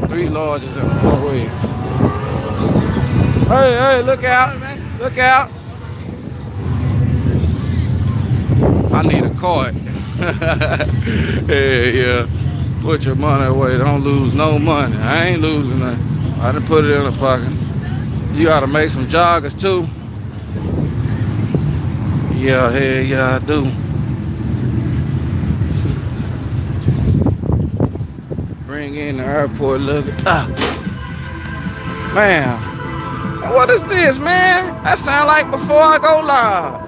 3 larges and 4 wigs. Hey, hey, look out, look out. I need a cart. Yeah. Put your money away. Don't lose no money. I ain't losing nothing. I done put it in the pocket. You gotta make some joggers too. Yeah, hell yeah, I do. Bring in the airport look. Man, what is this, man? That sound like before I go live.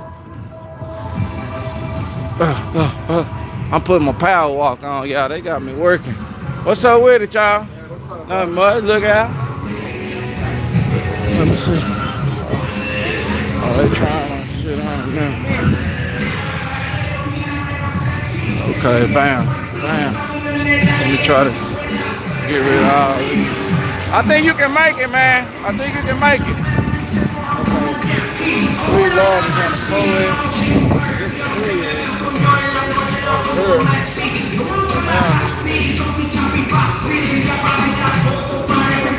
I'm putting my power walk on, y'all. They got me working. What's up with it, y'all? Nothing much. Look out. Let me see. Oh, they trying my shit on now. Okay, bam, bam. Let me try to get rid of all these. I think you can make it, man. I think you can make it. Okay. 3 larges on the forehead. This is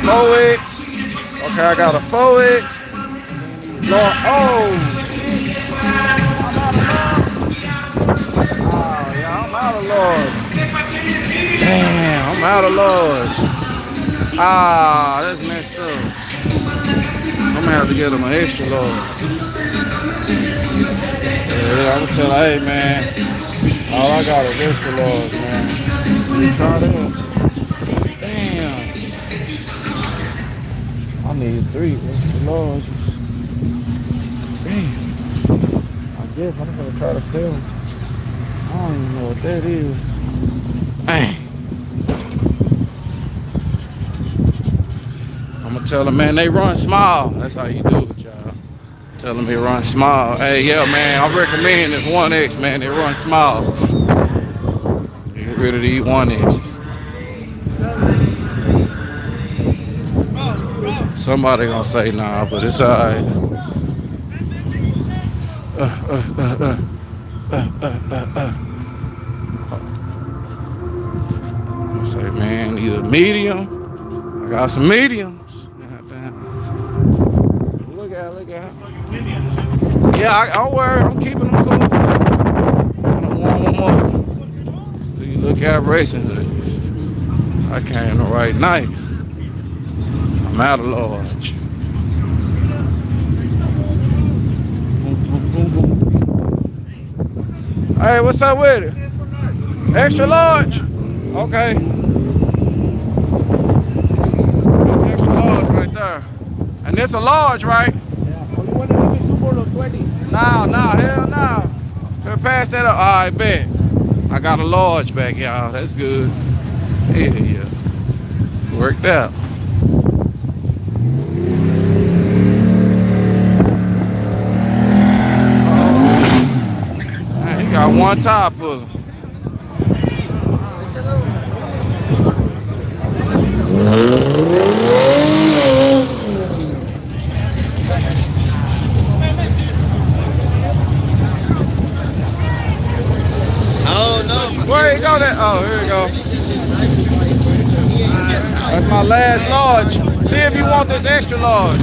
4X. Okay, I got a 4X. Lord, oh, yeah, I'm out of large. Damn, I'm out of large. Ah, that's messed up. I'm gonna have to get him an extra large. Yeah, I'm gonna tell her, hey man, all I got is extra large, man. You try that? Damn. I need 3 extra large. Damn. I guess I'm gonna try to sell them. I don't even know what that is. Dang. I'm gonna tell them, man, they run small. That's how you do it, y'all. Tell them they run small. Hey, yeah, man, I recommend this 1X, man. They run small. Get rid of these 1Xs. Somebody gonna say nah, but it's alright. I say, man, either medium. I got some mediums. Look out, look out. Yeah, don't worry, I'm keeping them cool. I'm gonna warm them up. So you look at racing. I came the right night. I'm out of large. Hey, what's up with it? Extra large? Okay. Extra large right there. And this a large, right? Yeah. Only one to give me 2 more of 20. No, hell no. Better pass that up. All right, bet. I got a large back, y'all. That's good. Yeah. Worked out. Man, he got one top puller. Oh no. Where you go there? Oh, here we go. That's my last large. See if you want this extra large.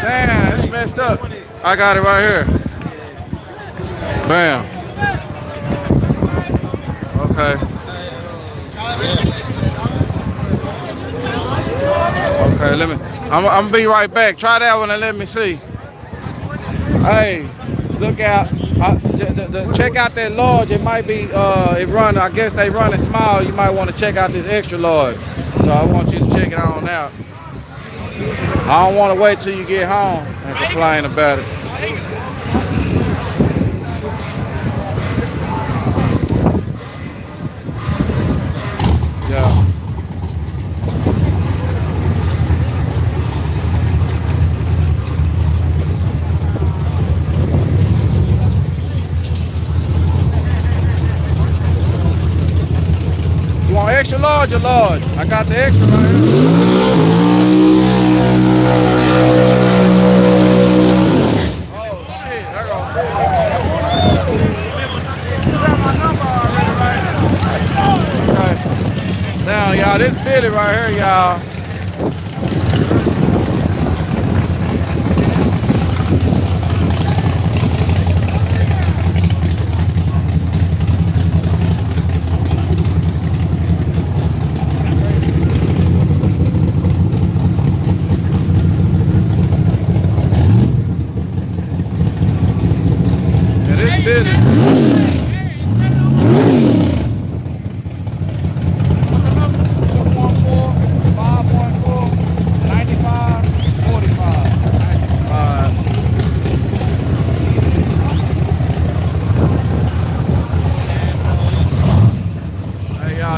Damn, it's messed up. I got it right here. Bam. Okay. Okay, let me. I'm gonna be right back. Try that one and let me see. Hey, look out. Check out that large. It might be it run. I guess they run it small. You might want to check out this extra large. So I want you to check it on out. I don't want to wait till you get home and complain about it. Yeah. extra large or large? I got the extra right here. Oh shit, there go. Okay. Now y'all, this Billy right here, y'all.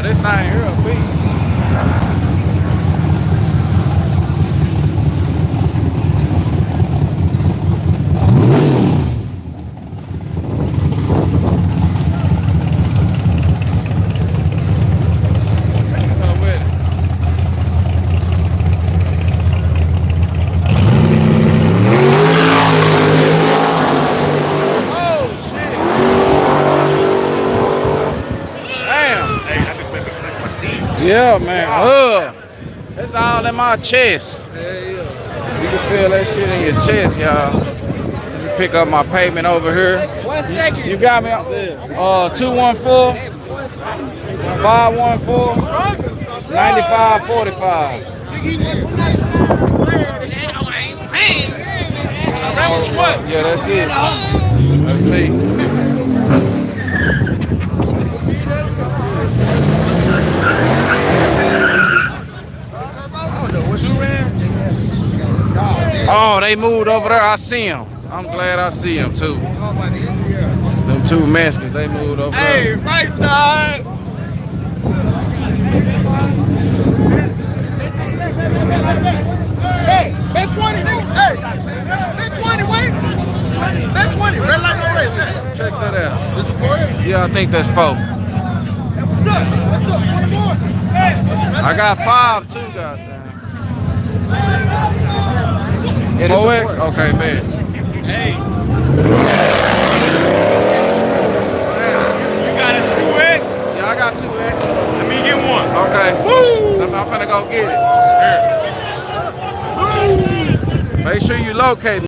This thing here a beast. Yeah, man. That's all in my chest. You can feel that shit in your chest, y'all. Let me pick up my payment over here. 1 second. You got me? 214 514 9545. Yeah, that's it. That's me. Oh, they moved over there. I see them. I'm glad I see them too. Them two Mexicans, they moved over there. Hey, right side. Hey, bet 20, nigga. Hey, bet 20, wait. Bet 20. Red light, no red. Check that out. This is for it? Yeah, I think that's 4. What's up? What's up? 20 more. Hey. I got 5 too, goddamn. 4X? Okay, man. Hey. You got a 2X? Yeah, I got 2X. Let me get one. Okay. Woo! I'm finna go get it. Make sure you locate me.